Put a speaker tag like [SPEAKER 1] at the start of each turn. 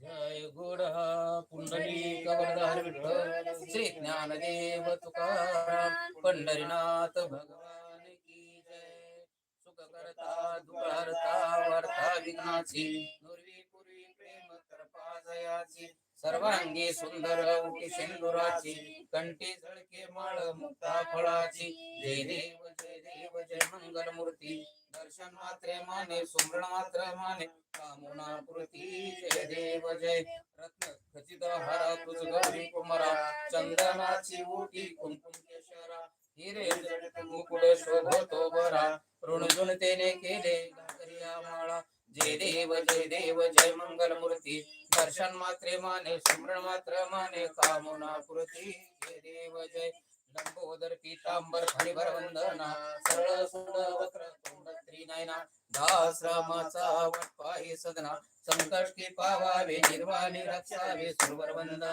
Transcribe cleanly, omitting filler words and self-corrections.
[SPEAKER 1] जय good Pundalik वरदार Vitthal Shri Dnyandev Tukaram Pandharinath भगवान की जय. सुख करता दुःख हरता वार्ता विघ्नाची नुरवी पूर्वी प्रेम कृपा जयाची सर्वांगी सुंदर उटी सिंदुराची कंठी झळके माळ मुक्ता फळाची जय देव जय मंगल मूर्ती दर्शन मात्रे माने सुमरण मात्र माने कामना कृती जय देव जय. रत्न खचित हारा तुझ गौरी कुमारा चंदनाची ओटी कुंकुम केशरा हिरे जडित मुकुट शोभतो बरा ऋणजुन तेने केले घागरिया माळा जय देव जय मंगल मूर्ती दर्शन मात्रे माने सुमरण मात्र माने कामना कृती जय देव जय. लंबोदर पीतांबर फणीभर वंदना सरळ सुंद वक्र तोंड त्रिनयना दास रामाचा वट पाही सदना संकष्टी पावावे निर्वाणी रक्षावे सुरवर वंदना